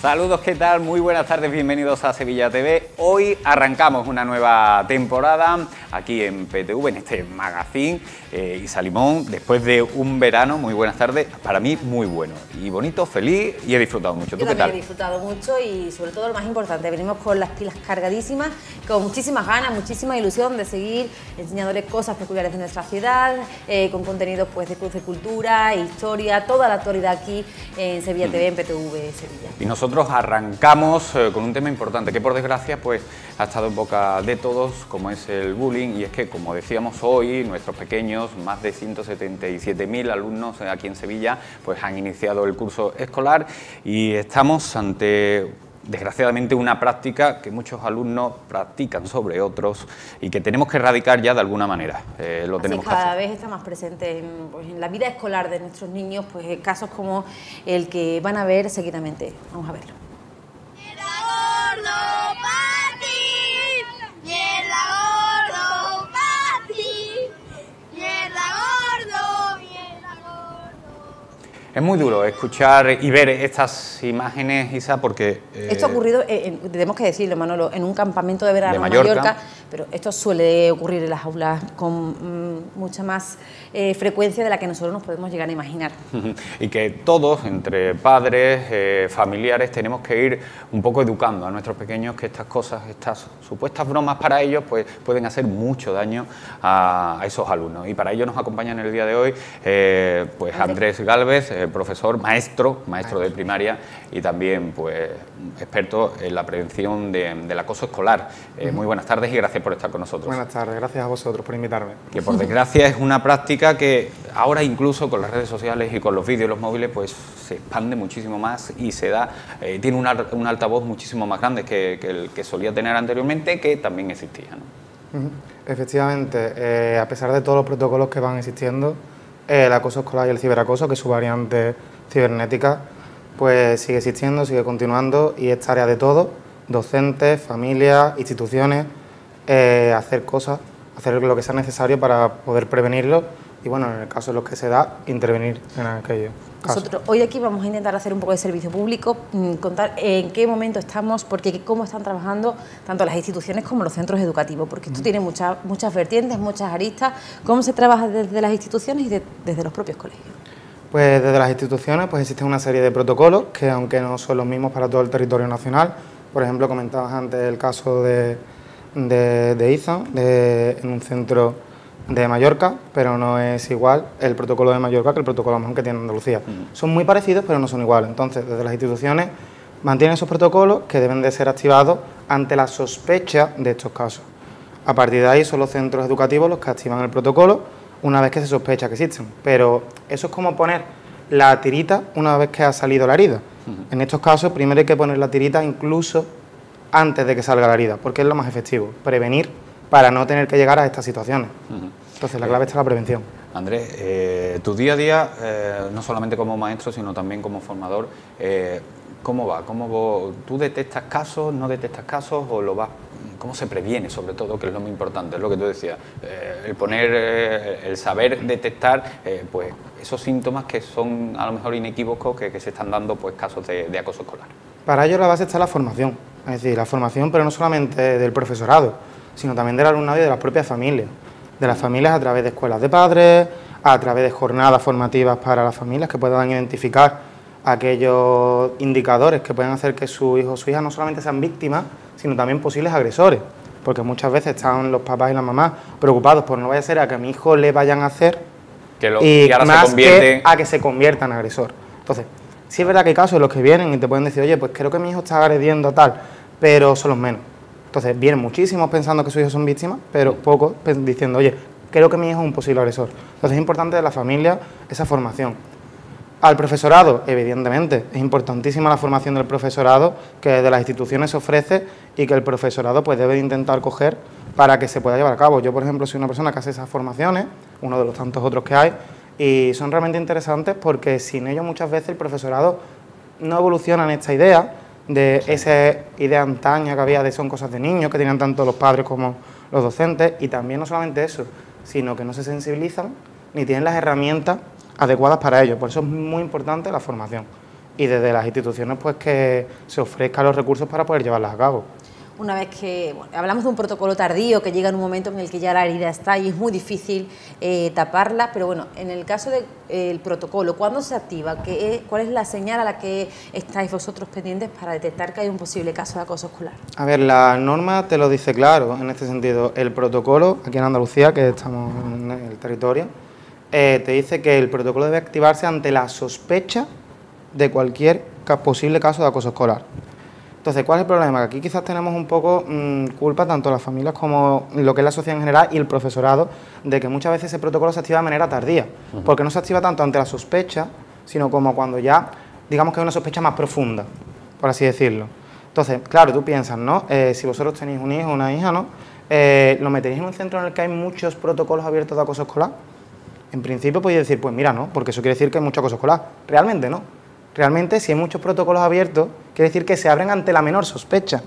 Saludos, ¿qué tal? Muy buenas tardes, bienvenidos a Sevilla TV. Hoy arrancamos una nueva temporada aquí en PTV, en este magazine. Isa Limón, después de un verano, muy buenas tardes, para mí muy bueno y bonito, feliz, y he disfrutado mucho. ¿Tú qué tal? He disfrutado mucho y sobre todo lo más importante, venimos con las pilas cargadísimas, con muchísimas ganas, muchísima ilusión de seguir enseñándoles cosas peculiares de nuestra ciudad, con contenidos pues de cultura, historia, toda la actualidad aquí en Sevilla TV, en PTV Sevilla. Y nosotros arrancamos con un tema importante que por desgracia pues ha estado en boca de todos, como es el bullying, y es que, como decíamos hoy, nuestros pequeños, más de 177.000 alumnos aquí en Sevilla, pues han iniciado el curso escolar y estamos ante, desgraciadamente, una práctica que muchos alumnos practican sobre otros y que tenemos que erradicar ya de alguna manera. Lo tenemos cada vez está más presente en la vida escolar de nuestros niños, pues casos como el que van a ver seguidamente. Vamos a verlo. Es muy duro escuchar y ver estas imágenes, Isa, porque... Esto ha ocurrido, tenemos que decirlo, Manolo, en un campamento de verano en Mallorca, pero esto suele ocurrir en las aulas con mucha más frecuencia de la que nosotros nos podemos llegar a imaginar. Y que todos, entre padres, familiares, tenemos que ir un poco educando a nuestros pequeños que estas cosas, estas supuestas bromas para ellos, pues pueden hacer mucho daño a esos alumnos. Y para ello nos acompaña en el día de hoy pues Andrés Gálvez, profesor, maestro de primaria y también pues experto en la prevención del acoso escolar. Muy buenas tardes y gracias por estar con nosotros. Buenas tardes, gracias a vosotros por invitarme. Que por desgracia es una práctica que ahora incluso con las redes sociales y con los vídeos y los móviles pues se expande muchísimo más y se da, tiene un altavoz muchísimo más grande que el que solía tener anteriormente, que también existía, ¿no? Efectivamente, a pesar de todos los protocolos que van existiendo, el acoso escolar y el ciberacoso, que es su variante cibernética, pues sigue existiendo, sigue continuando y es tarea de todos, docentes, familias, instituciones, hacer cosas, hacer lo que sea necesario para poder prevenirlo y, bueno, en el caso de los que se da, intervenir en aquello. Nosotros hoy aquí vamos a intentar hacer un poco de servicio público, contar en qué momento estamos, porque cómo están trabajando tanto las instituciones como los centros educativos, porque esto tiene muchas vertientes, muchas aristas. ¿Cómo se trabaja desde las instituciones y desde los propios colegios? Pues desde las instituciones pues existe una serie de protocolos que, aunque no son los mismos para todo el territorio nacional, por ejemplo, comentabas antes el caso de Isa, en un centro de Mallorca, pero no es igual el protocolo de Mallorca que el protocolo que tiene Andalucía. Son muy parecidos, pero no son iguales. Entonces, desde las instituciones mantienen esos protocolos que deben de ser activados ante la sospecha de estos casos. A partir de ahí son los centros educativos los que activan el protocolo una vez que se sospecha que existen. Pero eso es como poner la tirita una vez que ha salido la herida. En estos casos, primero hay que poner la tirita incluso antes de que salga la herida, porque es lo más efectivo, prevenir para no tener que llegar a estas situaciones. Entonces, la clave está en la prevención. Andrés, tu día a día, no solamente como maestro, sino también como formador, ¿cómo va? ¿Tú detectas casos, no detectas casos o lo vas? ¿Cómo se previene, sobre todo, que es lo muy importante? Es lo que tú decías, el saber detectar pues esos síntomas que son a lo mejor inequívocos, que se están dando pues casos de acoso escolar. Para ello la base está la formación, es decir, la formación, pero no solamente del profesorado, sino también del alumnado y de las propias familias. De las familias a través de escuelas de padres, a través de jornadas formativas para las familias que puedan identificar aquellos indicadores que pueden hacer que su hijo o su hija no solamente sean víctimas, sino también posibles agresores, porque muchas veces están los papás y las mamás preocupados por no vaya a ser a que a mi hijo le vayan a hacer y ahora más se convierte... que a que se convierta en agresor. Entonces, sí es verdad que hay casos en los que vienen y te pueden decir, oye, pues creo que mi hijo está agrediendo a tal, pero son los menos. Entonces, vienen muchísimos pensando que sus hijos son víctimas, pero pocos diciendo, oye, creo que mi hijo es un posible agresor. Entonces, es importante de la familia esa formación. Al profesorado, evidentemente, es importantísima la formación del profesorado que desde las instituciones se ofrece y que el profesorado pues debe intentar coger para que se pueda llevar a cabo. Yo, por ejemplo, soy una persona que hace esas formaciones, uno de los tantos otros que hay, y son realmente interesantes porque sin ellos muchas veces el profesorado no evoluciona en esta idea de esa idea antaña que había de son cosas de niños, que tenían tanto los padres como los docentes, y también no solamente eso, sino que no se sensibilizan ni tienen las herramientas adecuadas para ello. Por eso es muy importante la formación. y desde las instituciones pues que se ofrezcan los recursos para poder llevarlas a cabo. Una vez que hablamos de un protocolo tardío que llega en un momento en el que ya la herida está y es muy difícil taparla, pero bueno, en el caso del protocolo, ¿cuándo se activa? ¿Cuál es la señal a la que estáis vosotros pendientes para detectar que hay un posible caso de acoso escolar? A ver, la norma te lo dice claro en este sentido. El protocolo, aquí en Andalucía, que estamos en el territorio, te dice que el protocolo debe activarse ante la sospecha de cualquier posible caso de acoso escolar. Entonces, ¿cuál es el problema? Que aquí quizás tenemos un poco culpa tanto las familias como lo que es la sociedad en general y el profesorado, de que muchas veces ese protocolo se activa de manera tardía, porque no se activa tanto ante la sospecha, sino como cuando ya, digamos que hay una sospecha más profunda, por así decirlo. Entonces, claro, tú piensas, ¿no? Si vosotros tenéis un hijo o una hija, ¿no? ¿Lo meteréis en un centro en el que hay muchos protocolos abiertos de acoso escolar? En principio podéis decir, pues mira, no, porque eso quiere decir que hay mucho acoso escolar. Realmente no. Realmente, si hay muchos protocolos abiertos, quiere decir que se abren ante la menor sospecha.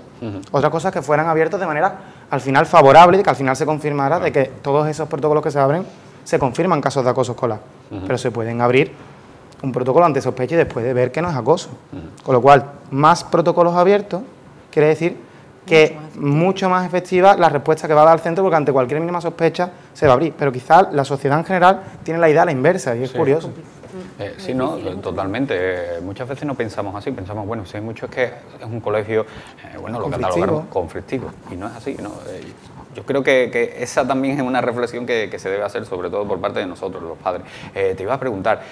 Otra cosa es que fueran abiertos de manera, al final, favorable y que al final se confirmara de que todos esos protocolos que se abren se confirman casos de acoso escolar. Pero se pueden abrir un protocolo ante sospecha y después de ver que no es acoso. Con lo cual, más protocolos abiertos quiere decir que mucho más efectiva la respuesta que va a dar el centro, porque ante cualquier mínima sospecha se va a abrir. Pero quizás la sociedad en general tiene la idea a la inversa y es curioso. Sí, no, totalmente. Muchas veces no pensamos así, pensamos, bueno, si hay mucho es que es un colegio, bueno, lo catalogaron conflictivo, y no es así, ¿no? Yo creo que esa también es una reflexión que se debe hacer, sobre todo por parte de nosotros, los padres. Te iba a preguntar,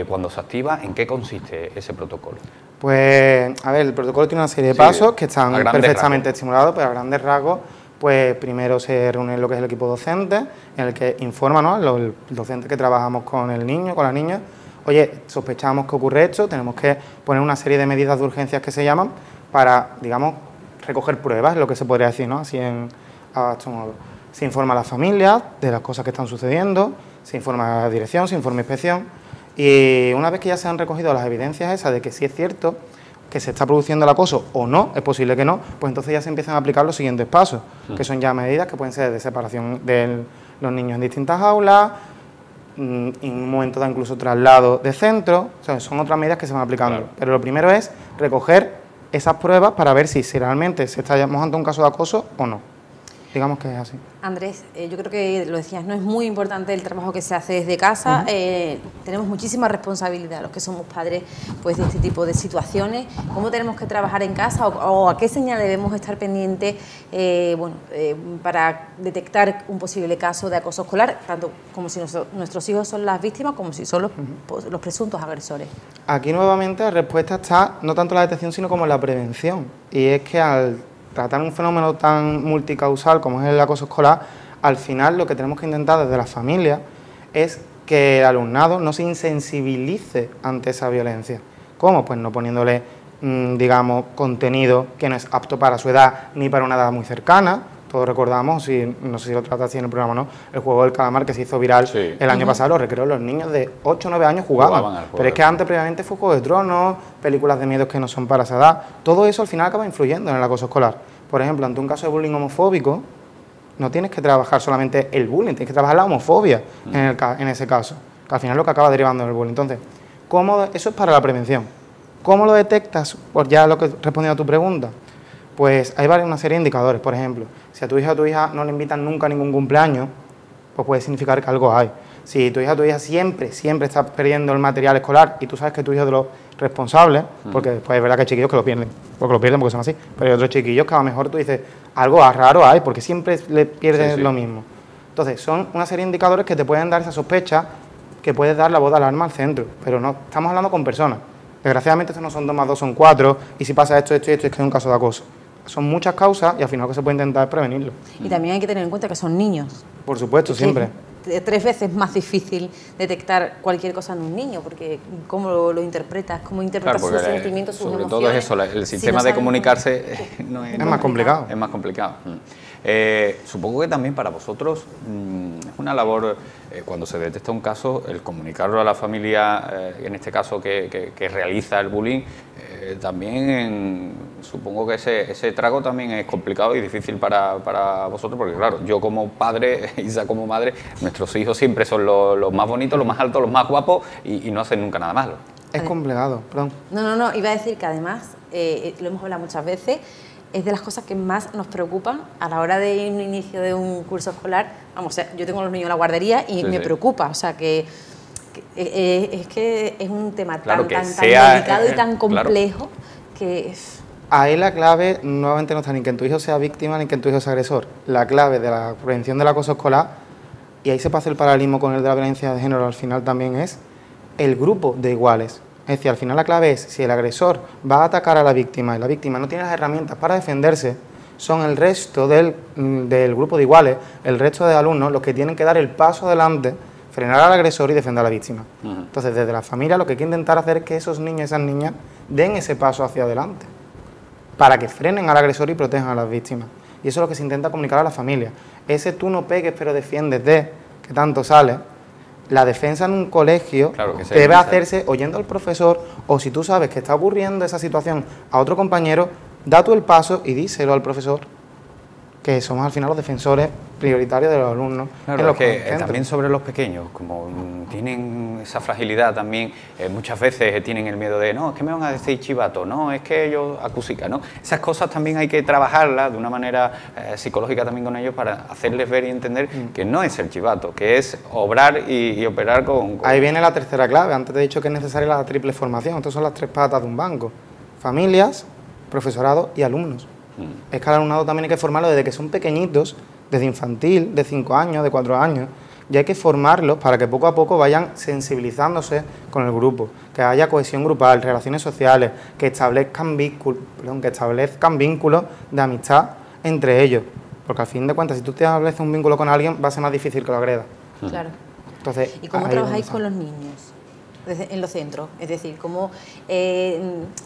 cuando se activa, ¿en qué consiste ese protocolo? Pues, a ver, el protocolo tiene una serie de pasos que están perfectamente estimulados, pero a grandes rasgos, pues primero se reúne lo que es el equipo docente, en el que informa, ¿no?, el docente que trabajamos con el niño, con la niña. Oye, sospechamos que ocurre esto, tenemos que poner una serie de medidas de urgencias que se llaman para, digamos, recoger pruebas, lo que se podría decir, ¿no?, así a este modo. Se informa a las familias de las cosas que están sucediendo, se informa a la dirección, se informa a inspección, y una vez que ya se han recogido las evidencias esas de que sí es cierto que se está produciendo el acoso o no, es posible que no, pues entonces ya se empiezan a aplicar los siguientes pasos, que son ya medidas que pueden ser de separación de los niños en distintas aulas, en un momento da incluso traslado de centro, o sea, son otras medidas que se van aplicando. Claro. Pero lo primero es recoger esas pruebas para ver si realmente se está ante un caso de acoso o no. Digamos que es así. Andrés, yo creo que lo decías, no es muy importante el trabajo que se hace desde casa. Tenemos muchísima responsabilidad los que somos padres, pues, de este tipo de situaciones. ¿Cómo tenemos que trabajar en casa o a qué señal debemos estar pendientes para detectar un posible caso de acoso escolar, tanto como si nuestros hijos son las víctimas como si son los presuntos agresores? Aquí nuevamente la respuesta está no tanto en la detección sino como en la prevención, y es que al tratar un fenómeno tan multicausal como es el acoso escolar, al final lo que tenemos que intentar desde las familias es que el alumnado no se insensibilice ante esa violencia. ¿Cómo? Pues no poniéndole, digamos, contenido que no es apto para su edad ni para una edad muy cercana. Todos recordamos, no sé si lo trataste en el programa o no, el juego del calamar que se hizo viral el año pasado, los recreos, los niños de 8 o 9 años jugaban. Pero es que antes, previamente, fue Juego de Tronos, películas de miedos que no son para esa edad. Todo eso al final acaba influyendo en el acoso escolar. Por ejemplo, ante un caso de bullying homofóbico, no tienes que trabajar solamente el bullying, tienes que trabajar la homofobia en ese caso, que al final es lo que acaba derivando en el bullying. Entonces, eso es para la prevención. ¿Cómo lo detectas? Pues ya lo que respondiendo a tu pregunta. Pues hay una serie de indicadores. Por ejemplo, si a tu hija o tu hija no le invitan nunca a ningún cumpleaños, pues puede significar que algo hay. Si tu hija o tu hija siempre está perdiendo el material escolar y tú sabes que tu hijo es de los responsables, porque después es verdad que hay chiquillos que lo pierden porque son así, pero hay otros chiquillos que a lo mejor tú dices, algo raro hay, porque siempre le pierden lo mismo. Entonces, son una serie de indicadores que te pueden dar esa sospecha que puedes dar la voz de alarma al centro, pero no, estamos hablando con personas. Desgraciadamente, estos no son 2 más 2, son 4, y si pasa esto y esto, es que es un caso de acoso. Son muchas causas y al final lo que se puede intentar es prevenirlo. Y también hay que tener en cuenta que son niños. Por supuesto, siempre. Es 3 veces más difícil detectar cualquier cosa en un niño, porque cómo lo interpretas, cómo interpretas sus sentimientos, sus emociones. Sobre todo es eso, el sistema de comunicarse es más complicado. Es más complicado. Supongo que también para vosotros es una labor, cuando se detecta un caso, el comunicarlo a la familia, en este caso que realiza el bullying, también supongo que ese trago también es complicado y difícil para vosotros, porque claro, yo como padre, Isa como madre, nuestros hijos siempre son los más bonitos, los más altos, los más guapos y no hacen nunca nada malo. Es complicado, perdón. No, iba a decir que además, lo hemos hablado muchas veces, es de las cosas que más nos preocupan a la hora de un inicio de un curso escolar. Vamos, yo tengo a los niños en la guardería y me preocupa, o sea que es un tema tan delicado y tan complejo que es... Ahí la clave nuevamente no está ni que en tu hijo sea víctima ni que en tu hijo sea agresor. La clave de la prevención del acoso escolar, y ahí se pasa el paralelismo con el de la violencia de género, al final también es el grupo de iguales. Es decir, al final la clave es, si el agresor va a atacar a la víctima y la víctima no tiene las herramientas para defenderse, son el resto del grupo de iguales, el resto de alumnos, los que tienen que dar el paso adelante, frenar al agresor y defender a la víctima. Entonces, desde la familia lo que hay que intentar hacer es que esos niños y esas niñas den ese paso hacia adelante, para que frenen al agresor y protejan a las víctimas. Y eso es lo que se intenta comunicar a la familia. Ese tú no pegues pero defiendes de, que tanto sale, la defensa en un colegio debe hacerse oyendo al profesor, o si tú sabes que está ocurriendo esa situación a otro compañero, da tú el paso y díselo al profesor, que somos al final los defensores prioritarios de los alumnos. Claro, es que también sobre los pequeños, como tienen esa fragilidad también, muchas veces tienen el miedo de, no, es que me van a decir chivato, no, es que ellos acusican, ¿no? Esas cosas también hay que trabajarlas de una manera psicológica también con ellos para hacerles ver y entender que no es el chivato, que es obrar y operar con... Ahí viene la tercera clave. Antes te he dicho que es necesaria la triple formación. Estas son las tres patas de un banco: familias, profesorado y alumnos. Es que al alumnado también hay que formarlo desde que son pequeñitos, desde infantil, de 5 años, de 4 años, y hay que formarlos para que poco a poco vayan sensibilizándose con el grupo, que haya cohesión grupal, relaciones sociales, que establezcan vínculos de amistad entre ellos, porque al fin de cuentas, si tú te estableces un vínculo con alguien, va a ser más difícil que lo agredas. Claro. Entonces, ¿y cómo trabajáis con los niños en los centros? Es decir, ¿cómo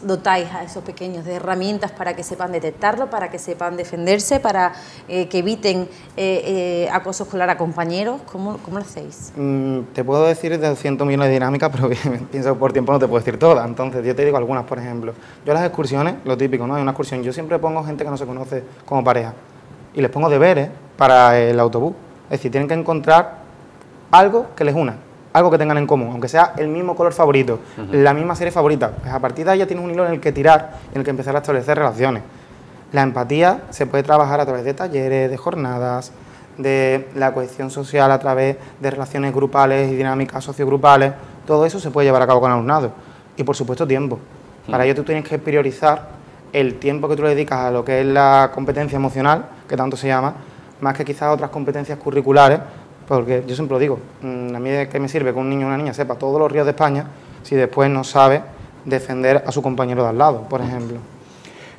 dotáis a esos pequeños de herramientas para que sepan detectarlo, para que sepan defenderse, para que eviten acoso escolar a compañeros? ¿Cómo lo hacéis? Te puedo decir de 200 millones de dinámicas, pero pienso que por tiempo no te puedo decir todas. Entonces, yo te digo algunas, por ejemplo. Yo las excursiones, lo típico, ¿no? Hay una excursión, yo siempre pongo gente que no se conoce como pareja y les pongo deberes para el autobús. Es decir, tienen que encontrar algo que les una, algo que tengan en común, aunque sea el mismo color favorito, la misma serie favorita. Pues a partir de ahí ya tienes un hilo en el que tirar, en el que empezar a establecer relaciones. La empatía se puede trabajar a través de talleres, de jornadas, de la cohesión social a través de relaciones grupales y dinámicas sociogrupales. Todo eso se puede llevar a cabo con el alumnado. Y por supuesto tiempo. Para ello tú tienes que priorizar el tiempo que tú le dedicas a lo que es la competencia emocional, que tanto se llama, más que quizás otras competencias curriculares, porque yo siempre lo digo, a mí de qué me sirve que un niño o una niña sepa todos los ríos de España si después no sabe defender a su compañero de al lado, por ejemplo.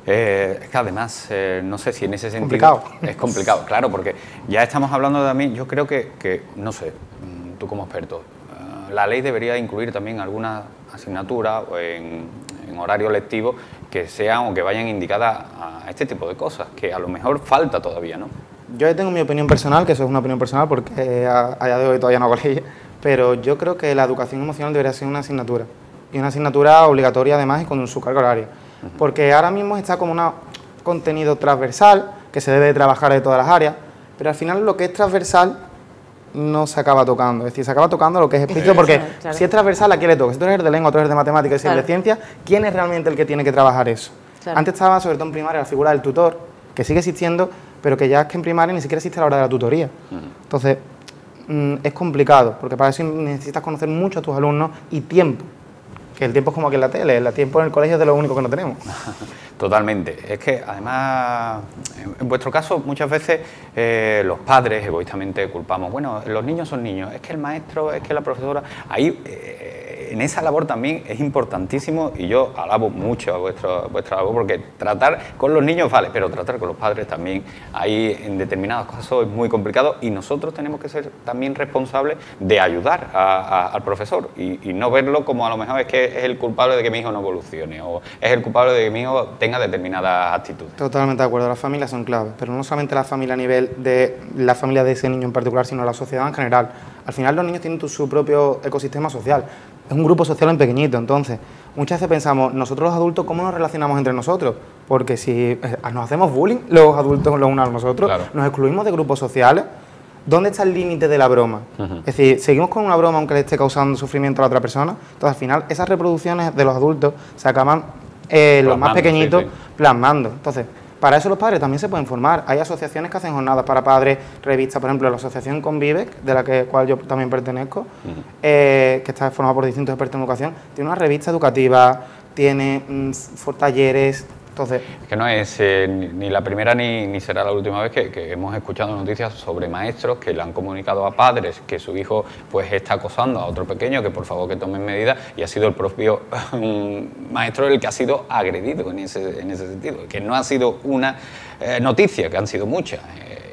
Es que además, no sé si en ese sentido... Es complicado, claro, porque ya estamos hablando también, yo creo que no sé, tú como experto, la ley debería incluir también alguna asignatura en horario lectivo que sean o que vayan indicadas a este tipo de cosas, que a lo mejor falta todavía, ¿no? Yo tengo mi opinión personal, que eso es una opinión personal porque a día de hoy todavía no hago leyes, pero yo creo que la educación emocional debería ser una asignatura, y una asignatura obligatoria además y con su carga horaria, porque ahora mismo está como un contenido transversal que se debe de trabajar de todas las áreas, pero al final lo que es transversal no se acaba tocando, es decir, se acaba tocando lo que es explícito, porque claro. Si es transversal, ¿a quién le toca? Si tú eres el de lengua, tú eres de matemáticas, si eres de ciencia, ¿quién es realmente el que tiene que trabajar eso? Claro. Antes estaba, sobre todo en primaria, la figura del tutor, que sigue existiendo, pero que ya es que en primaria ni siquiera existe la hora de la tutoría. Entonces, es complicado, porque para eso necesitas conocer mucho a tus alumnos y tiempo, que el tiempo es como aquí en la tele, el tiempo en el colegio es de lo único que no tenemos. Totalmente. Es que además, en vuestro caso, muchas veces los padres egoístamente culpamos, bueno, los niños son niños, es que el maestro, es que la profesora, ahí en esa labor también es importantísimo, y yo alabo mucho a vuestra labor, porque tratar con los niños vale, pero tratar con los padres también, ahí en determinados casos es muy complicado, y nosotros tenemos que ser también responsables de ayudar al profesor y no verlo como a lo mejor es que es el culpable de que mi hijo no evolucione o es el culpable de que mi hijo tenga determinadas actitudes. Totalmente de acuerdo, las familias son claves, pero no solamente la familia a nivel de la familia de ese niño en particular, sino la sociedad en general. Al final los niños tienen su propio ecosistema social, es un grupo social en pequeñito, entonces muchas veces pensamos, nosotros los adultos, ¿cómo nos relacionamos entre nosotros? Porque si nos hacemos bullying los adultos los unos a los otros, claro. Nos excluimos de grupos sociales, ¿dónde está el límite de la broma? Es decir, seguimos con una broma aunque le esté causando sufrimiento a la otra persona. Entonces, al final, esas reproducciones de los adultos se acaban, los más pequeñitos, plasmando. Entonces, para eso los padres también se pueden formar. Hay asociaciones que hacen jornadas para padres, revistas, por ejemplo, la asociación Convive, de la cual yo también pertenezco, que está formada por distintos expertos en educación, tiene una revista educativa, tiene talleres. Entonces, que no es ni la primera ni será la última vez que hemos escuchado noticias sobre maestros que le han comunicado a padres que su hijo pues está acosando a otro pequeño, que por favor que tomen medidas, y ha sido el propio maestro el que ha sido agredido en ese sentido, que no ha sido una noticia, que han sido muchas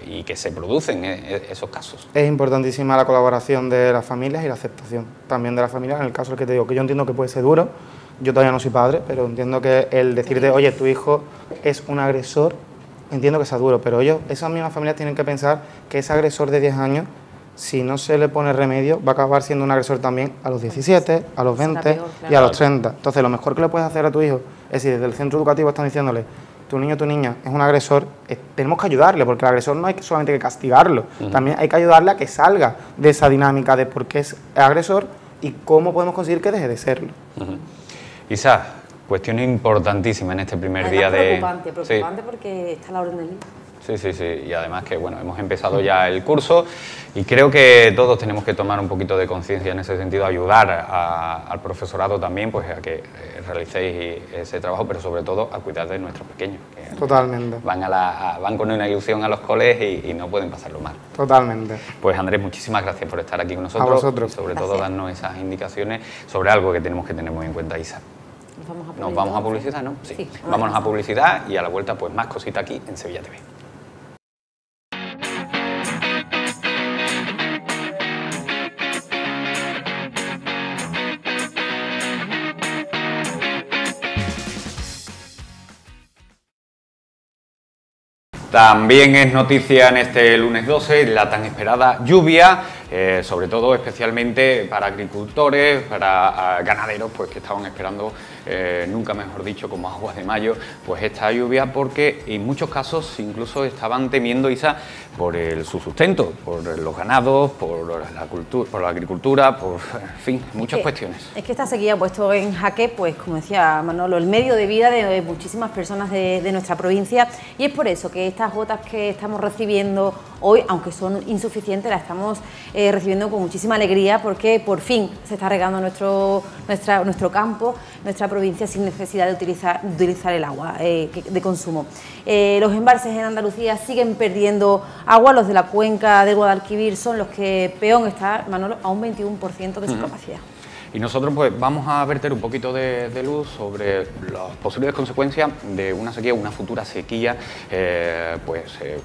y que se producen esos casos. Es importantísima la colaboración de las familias y la aceptación también de las familias, en el caso del que te digo, que yo entiendo que puede ser duro. Yo todavía no soy padre, pero entiendo que el decirte, oye, tu hijo es un agresor, entiendo que sea duro, pero esas mismas familias tienen que pensar que ese agresor de 10 años, si no se le pone remedio, va a acabar siendo un agresor también a los 17, a los 20 y a los 30. Entonces, lo mejor que le puedes hacer a tu hijo es, si desde el centro educativo están diciéndole, tu niño o tu niña es un agresor, tenemos que ayudarle, porque el agresor no hay solamente que castigarlo, también hay que ayudarle a que salga de esa dinámica de por qué es agresor y cómo podemos conseguir que deje de serlo. Isa, cuestión importantísima en este primer día de... Preocupante porque está a la orden del día. Sí, y además que bueno, hemos empezado ya el curso y creo que todos tenemos que tomar un poquito de conciencia en ese sentido, ayudar al profesorado también pues a que realicéis ese trabajo, pero sobre todo a cuidar de nuestros pequeños. Totalmente. Van con una ilusión a los coles y no pueden pasarlo mal. Totalmente. Pues Andrés, muchísimas gracias por estar aquí con nosotros. A vosotros. Y sobre todo darnos esas indicaciones sobre algo que tenemos que tener muy en cuenta, Isa. Nos vamos a publicidad, ¿no? Sí. Vámonos a publicidad y a la vuelta pues más cositas aquí en Sevilla TV. También es noticia en este lunes 12 la tan esperada lluvia, sobre todo especialmente para agricultores, para ganaderos, pues que estaban esperando, nunca mejor dicho, como aguas de mayo, pues esta lluvia, porque en muchos casos incluso estaban temiendo, Isa, por su sustento, por los ganados, por la agricultura, por, en fin, muchas cuestiones. Es que esta sequía ha puesto en jaque, pues como decía Manolo, el medio de vida de muchísimas personas de nuestra provincia, y es por eso que estas gotas que estamos recibiendo hoy, aunque son insuficientes, las estamos recibiendo con muchísima alegría, porque por fin se está regando nuestro campo, nuestra provincia, sin necesidad de utilizar el agua de consumo. Los embalses en Andalucía siguen perdiendo agua, los de la cuenca del Guadalquivir son los que peor están, Manolo, a un 21% de su capacidad. Y nosotros pues vamos a verter un poquito de luz sobre las posibles consecuencias de una sequía, una futura sequía,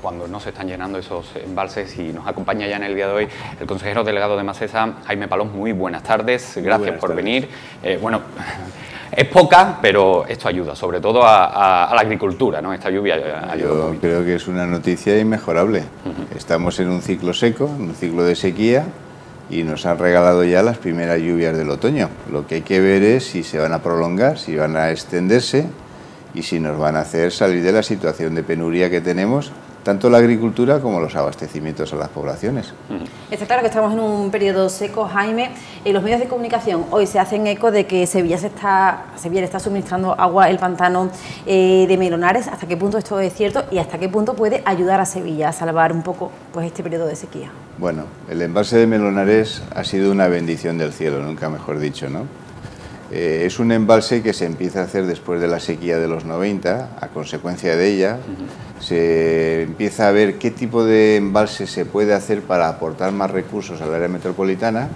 cuando no se están llenando esos embalses, y nos acompaña ya en el día de hoy el consejero delegado de Masesa, Jaime Palón. Muy buenas tardes, gracias por venir. Bueno, es poca, pero esto ayuda, sobre todo a la agricultura, ¿no? Esta lluvia ayuda. Yo creo que es una noticia inmejorable. Estamos en un ciclo seco, en un ciclo de sequía, y nos han regalado ya las primeras lluvias del otoño. Lo que hay que ver es si se van a prolongar, si van a extenderse y si nos van a hacer salir de la situación de penuria que tenemos, tanto la agricultura como los abastecimientos a las poblaciones. Está claro que estamos en un periodo seco, Jaime. Los medios de comunicación hoy se hacen eco de que Sevilla le está suministrando agua el pantano de Melonares. ¿Hasta qué punto esto es cierto y hasta qué punto puede ayudar a Sevilla a salvar un poco pues este periodo de sequía? Bueno, el embalse de Melonares ha sido una bendición del cielo, nunca mejor dicho, ¿no? Es un embalse que se empieza a hacer después de la sequía de los 90, a consecuencia de ella. Se empieza a ver qué tipo de embalse se puede hacer para aportar más recursos al área metropolitana,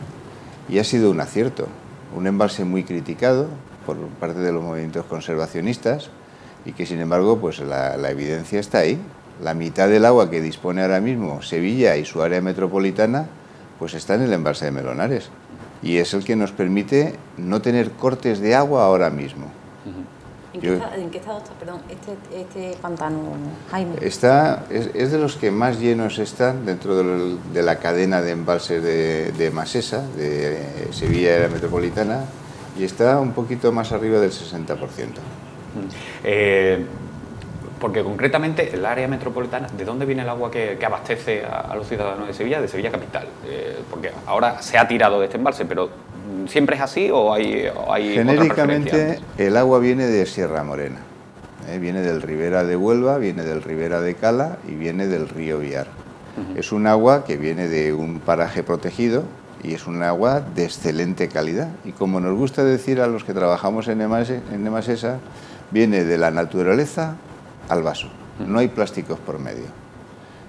y ha sido un acierto. Un embalse muy criticado por parte de los movimientos conservacionistas y que, sin embargo, pues la evidencia está ahí. La mitad del agua que dispone ahora mismo Sevilla y su área metropolitana pues está en el embalse de Melonares, y es el que nos permite no tener cortes de agua ahora mismo. ¿En qué estado está, perdón, este pantano, Jaime? Es de los que más llenos están dentro de la cadena de embalses de Masesa, de Sevilla y la metropolitana, y está un poquito más arriba del 60%. Porque concretamente el área metropolitana, ¿de dónde viene el agua que abastece a los ciudadanos de Sevilla? De Sevilla capital. Porque ahora se ha tirado de este embalse, pero ¿siempre es así o hay genéricamente el agua viene de Sierra Morena, viene del Ribera de Huelva, viene del Ribera de Cala y viene del río Viar. Es un agua que viene de un paraje protegido y es un agua de excelente calidad. Y como nos gusta decir a los que trabajamos en Emasesa, viene de la naturaleza al vaso. No hay plásticos por medio.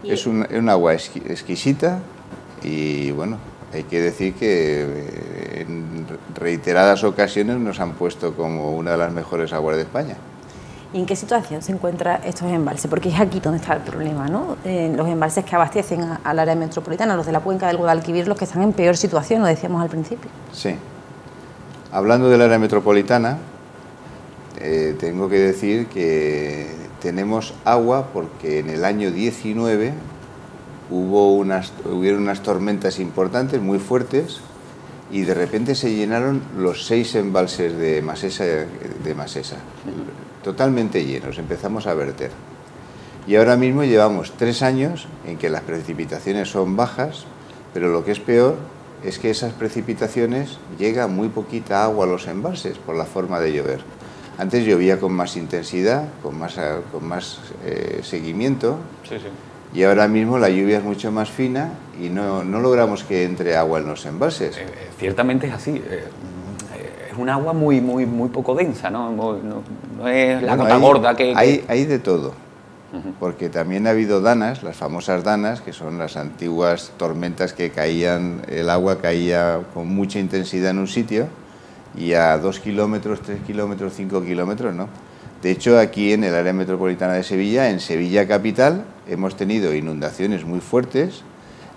Es un agua exquisita y bueno, hay que decir que en reiteradas ocasiones nos han puesto como una de las mejores aguas de España. ¿Y en qué situación se encuentran estos embalses? Porque es aquí donde está el problema, ¿no? Los embalses que abastecen al área metropolitana, los de la cuenca del Guadalquivir, los que están en peor situación, lo decíamos al principio. Sí. Hablando del área metropolitana, tengo que decir que tenemos agua porque en el año 19 hubieron unas tormentas importantes, muy fuertes, y de repente se llenaron los 6 embalses de Masesa, totalmente llenos, empezamos a verter. Y ahora mismo llevamos 3 años en que las precipitaciones son bajas, pero lo que es peor es que esas precipitaciones llega muy poquita agua a los embalses por la forma de llover. Antes llovía con más intensidad, con más seguimiento, sí. Y ahora mismo la lluvia es mucho más fina y no logramos que entre agua en los embalses. Ciertamente es así. Es un agua muy poco densa, ¿no? No es la gota gorda que... Hay de todo, porque también ha habido danas, las famosas danas, que son las antiguas tormentas que caían, el agua caía con mucha intensidad en un sitio y a 2 kilómetros, 3 kilómetros, 5 kilómetros, ¿no? De hecho, aquí en el área metropolitana de Sevilla, en Sevilla capital, hemos tenido inundaciones muy fuertes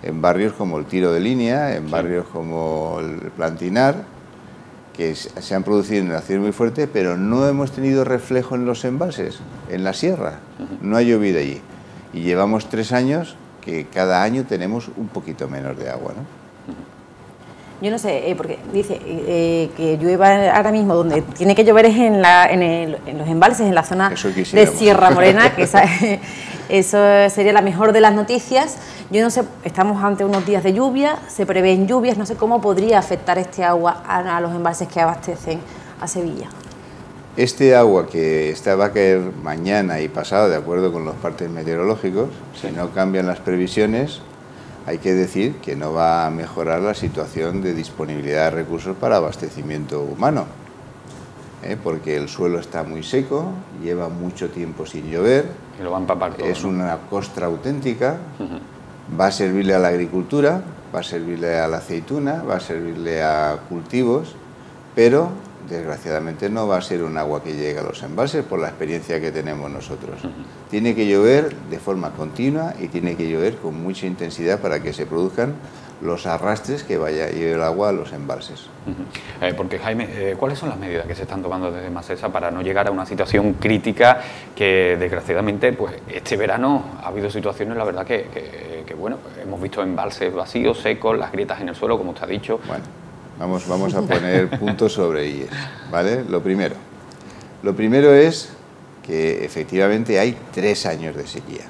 en barrios como el Tiro de Línea, en barrios como el Plantinar, que se han producido inundaciones muy fuertes, pero no hemos tenido reflejo en los embalses, en la sierra. No ha llovido allí. Y llevamos 3 años que cada año tenemos un poquito menos de agua, ¿no? Yo no sé, porque dice que llueva ahora mismo, donde tiene que llover es en los embalses, en la zona de Sierra Morena, que eso sería la mejor de las noticias. Yo no sé, estamos ante unos días de lluvia, se prevén lluvias, no sé cómo podría afectar este agua a los embalses que abastecen a Sevilla. Este agua que va a caer mañana y pasado, de acuerdo con los partes meteorológicos, si no cambian las previsiones, hay que decir que no va a mejorar la situación de disponibilidad de recursos para abastecimiento humano, porque el suelo está muy seco, lleva mucho tiempo sin llover, y lo va a empapar todo, es una costra auténtica, va a servirle a la agricultura, va a servirle a la aceituna, va a servirle a cultivos, pero desgraciadamente no va a ser un agua que llegue a los embalses por la experiencia que tenemos nosotros. Tiene que llover de forma continua y tiene que llover con mucha intensidad para que se produzcan los arrastres que vaya a llevar el agua a los embalses. Porque, Jaime, ¿cuáles son las medidas que se están tomando desde Masesa para no llegar a una situación crítica que, desgraciadamente, pues este verano ha habido situaciones, la verdad, que bueno, hemos visto embalses vacíos, secos, las grietas en el suelo, como usted ha dicho? Bueno, vamos a poner puntos sobre IES, ¿vale? Lo primero es que efectivamente hay 3 años de sequía.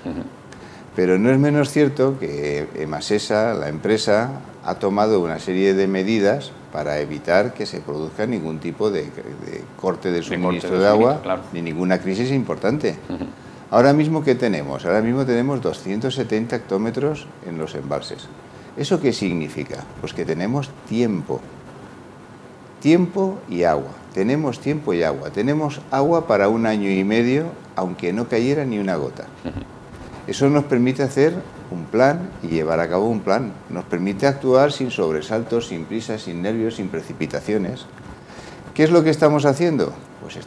Pero no es menos cierto que Emasesa, la empresa, ha tomado una serie de medidas para evitar que se produzca ningún tipo de corte de suministro de agua, claro, ni ninguna crisis importante. Ahora mismo, ¿qué tenemos? Ahora mismo tenemos 270 hectómetros en los embalses. ¿Eso qué significa? Pues que tenemos tiempo y agua. Tenemos tiempo y agua. Tenemos agua para 1 año y medio, aunque no cayera ni una gota. Eso nos permite hacer un plan y llevar a cabo un plan. Nos permite actuar sin sobresaltos, sin prisas, sin nervios, sin precipitaciones. ¿Qué es lo que estamos haciendo? Pues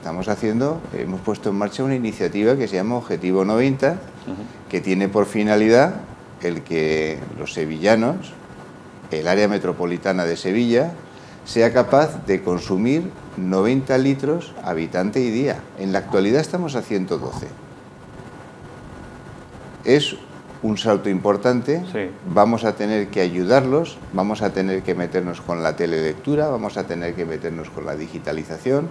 hemos puesto en marcha una iniciativa que se llama Objetivo 90, que tiene por finalidad el que los sevillanos, el área metropolitana de Sevilla, sea capaz de consumir 90 litros habitante y día. En la actualidad estamos a 112. Es un salto importante, sí. Vamos a tener que ayudarlos, vamos a tener que meternos con la telelectura, vamos a tener que meternos con la digitalización,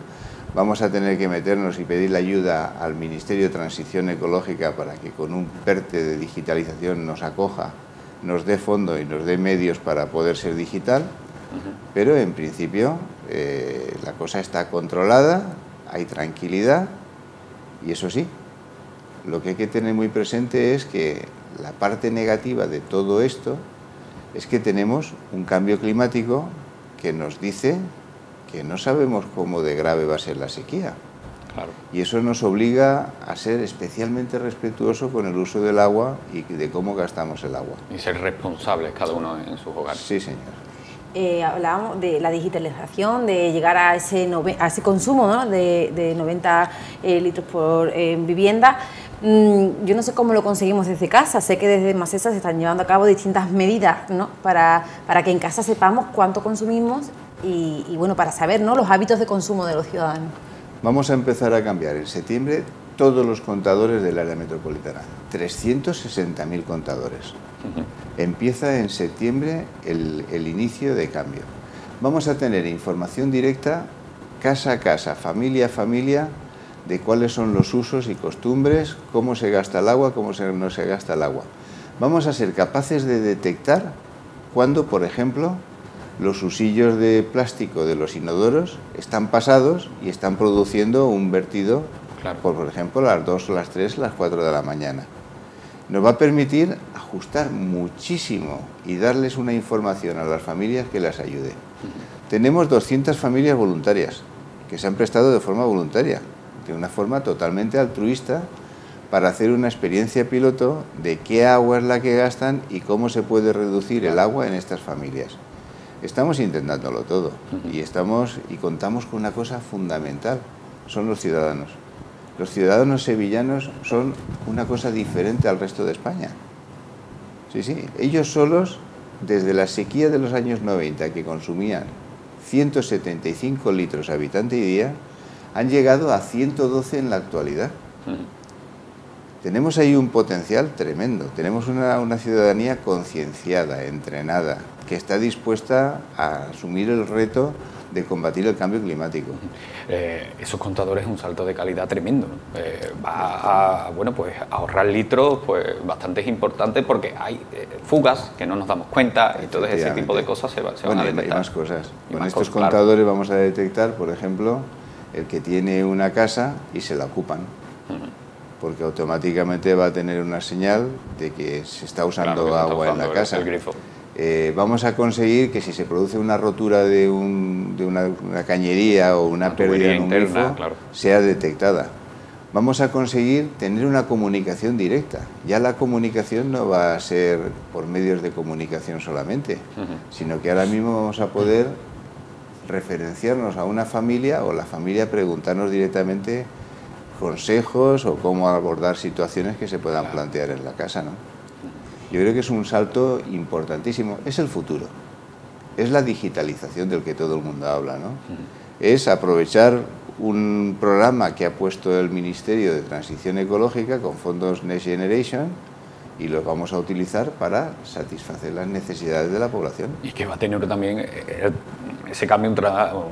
vamos a tener que meternos y pedirle ayuda al Ministerio de Transición Ecológica para que con un PERTE de digitalización nos acoja, nos dé fondo y nos dé medios para poder ser digital, pero en principio la cosa está controlada, hay tranquilidad y eso sí, lo que hay que tener muy presente es que la parte negativa de todo esto es que tenemos un cambio climático que nos dice que no sabemos cómo de grave va a ser la sequía. Claro. Y eso nos obliga a ser especialmente respetuosos con el uso del agua y de cómo gastamos el agua. Y ser responsables cada uno en sus hogares. Sí, señor. Hablábamos de la digitalización, de llegar a ese consumo, ¿no?, de 90 litros por vivienda. Yo no sé cómo lo conseguimos desde casa. Sé que desde Masesa se están llevando a cabo distintas medidas, ¿no?, para que en casa sepamos cuánto consumimos y bueno, para saber, ¿no?, los hábitos de consumo de los ciudadanos. Vamos a empezar a cambiar en septiembre todos los contadores del área metropolitana. 360.000 contadores. Empieza en septiembre el inicio de cambio. Vamos a tener información directa, casa a casa, familia a familia, de cuáles son los usos y costumbres, cómo se gasta el agua, cómo no se gasta el agua. Vamos a ser capaces de detectar cuando, por ejemplo, los usillos de plástico de los inodoros están pasados y están produciendo un vertido, claro, por ejemplo, a las 2, las 3, las 4 de la mañana. Nos va a permitir ajustar muchísimo y darles una información a las familias que las ayude. Tenemos 200 familias voluntarias que se han prestado de forma voluntaria, de una forma totalmente altruista, para hacer una experiencia piloto de qué agua es la que gastan y cómo se puede reducir el agua en estas familias. Estamos intentándolo todo y contamos con una cosa fundamental, son los ciudadanos. Los ciudadanos sevillanos son una cosa diferente al resto de España. Sí, sí, ellos solos, desde la sequía de los años 90, que consumían 175 litros habitante y día, han llegado a 112 en la actualidad. Tenemos ahí un potencial tremendo, tenemos una ciudadanía concienciada, entrenada, que está dispuesta a asumir el reto de combatir el cambio climático. Esos contadores es un salto de calidad tremendo, ¿no? Va a, bueno, pues, ahorrar litros pues, bastante importantes porque hay fugas que no nos damos cuenta y todo ese tipo de cosas se van a detectar. Y más cosas. Con más estos cosas, contadores claro, vamos a detectar, por ejemplo, el que tiene una casa y se la ocupan. Porque automáticamente va a tener una señal de que se está usando agua en la casa. El grifo. Vamos a conseguir que si se produce una rotura de una cañería o una pérdida en un grifo, claro, sea detectada. Vamos a conseguir tener una comunicación directa. Ya la comunicación no va a ser por medios de comunicación solamente, sino que ahora mismo vamos a poder referenciarnos a una familia o la familia preguntarnos directamente consejos o cómo abordar situaciones que se puedan plantear en la casa, ¿no? Yo creo que es un salto importantísimo. Es el futuro. Es la digitalización del que todo el mundo habla, ¿no? Es aprovechar un programa que ha puesto el Ministerio de Transición Ecológica con fondos Next Generation y los vamos a utilizar para satisfacer las necesidades de la población. Y que va a tener también ese cambio un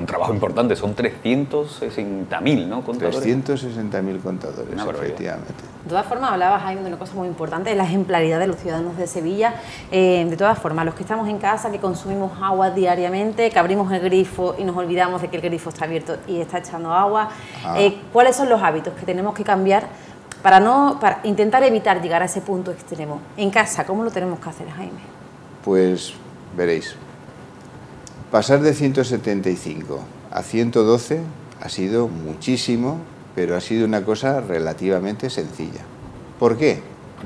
trabajo importante, son 360.000, ¿no?, contadores. 360.000 contadores, efectivamente. De todas formas, hablabas, Jaime, de una cosa muy importante, de la ejemplaridad de los ciudadanos de Sevilla. De todas formas, los que estamos en casa, que consumimos agua diariamente, que abrimos el grifo y nos olvidamos de que el grifo está abierto y está echando agua, ¿cuáles son los hábitos que tenemos que cambiar para intentar evitar llegar a ese punto extremo? En casa, ¿cómo lo tenemos que hacer, Jaime? Pues veréis, pasar de 175 a 112 ha sido muchísimo, pero ha sido una cosa relativamente sencilla. ¿Por qué?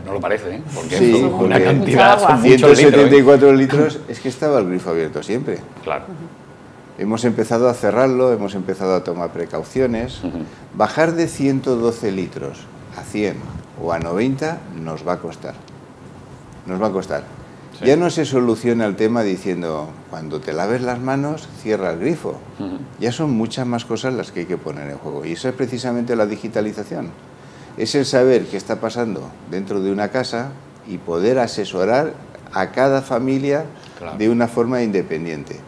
No lo parece, ¿eh? Porque sí, son una cantidad, son 174 litros, es que estaba el grifo abierto siempre. Claro. Hemos empezado a cerrarlo, hemos empezado a tomar precauciones. Bajar de 112 litros a 100 o a 90 nos va a costar. Nos va a costar. Sí. Ya no se soluciona el tema diciendo, cuando te laves las manos, cierra el grifo. Ya son muchas más cosas las que hay que poner en juego. Y eso es precisamente la digitalización. Es el saber qué está pasando dentro de una casa y poder asesorar a cada familia, claro, de una forma independiente.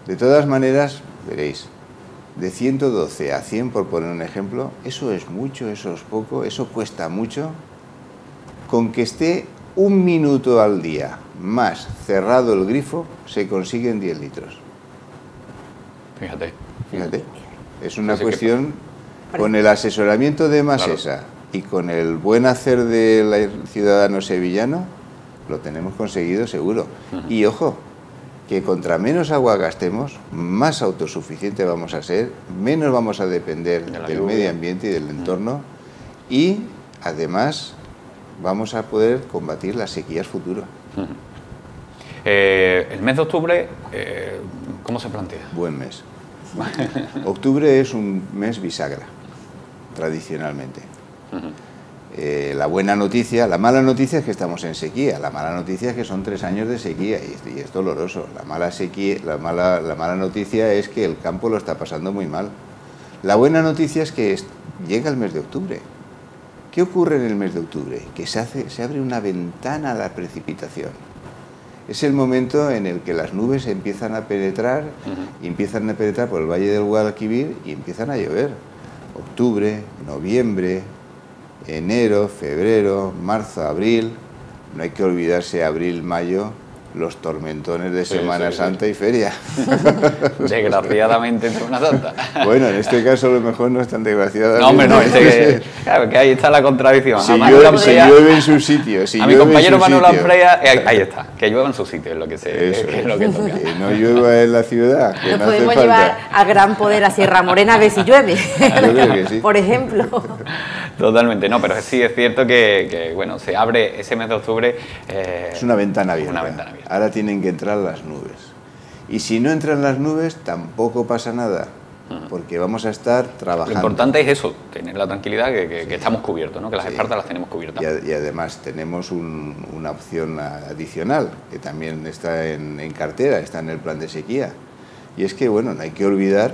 De todas maneras, veréis, de 112 a 100, por poner un ejemplo, eso es mucho, eso es poco, eso cuesta mucho. Con que esté 1 minuto al día más cerrado el grifo, se consiguen 10 litros. Fíjate. Fíjate, es una cuestión, con el asesoramiento de Masesa y con el buen hacer del ciudadano sevillano, lo tenemos conseguido seguro. Y ojo, que contra menos agua gastemos, más autosuficiente vamos a ser, menos vamos a depender del medio ambiente y del entorno, y además vamos a poder combatir las sequías futuras. El mes de octubre, ¿cómo se plantea? Buen mes. Octubre es un mes bisagra, tradicionalmente. La buena noticia, la mala noticia es que estamos en sequía, la mala noticia es que son 3 años de sequía y es doloroso. La mala noticia es que el campo lo está pasando muy mal. La buena noticia es que llega el mes de octubre. ¿Qué ocurre en el mes de octubre? Que se abre una ventana a la precipitación. Es el momento en el que las nubes empiezan a penetrar, y empiezan a penetrar por el Valle del Guadalquivir y empiezan a llover. Octubre, noviembre, enero, febrero, marzo, abril. No hay que olvidarse abril, mayo, los tormentones de Semana Santa y feria. Desgraciadamente en Semana Santa. Bueno, en este caso a lo mejor no es tan desgraciadamente. No, hombre, no, claro, que ahí está la contradicción. Si llueve en su sitio. Si a mi compañero Manuel Amplea, ahí está, que llueva en su sitio, es lo que es lo que toca. Que no llueva en la ciudad. Que nos no podemos llevar a Gran Poder a Sierra Morena a ver si llueve. Yo creo que sí. Por ejemplo. Totalmente, no, pero sí es cierto que bueno, se abre ese mes de octubre. Es una ventana abierta. Una ventana abierta. Ahora tienen que entrar las nubes. Y si no entran las nubes, tampoco pasa nada, porque vamos a estar trabajando. Lo importante es eso, tener la tranquilidad que estamos cubiertos, ¿no? Que las espartas las tenemos cubiertas. Y además tenemos una opción adicional, que también está en cartera, está en el plan de sequía. Y es que, bueno, no hay que olvidar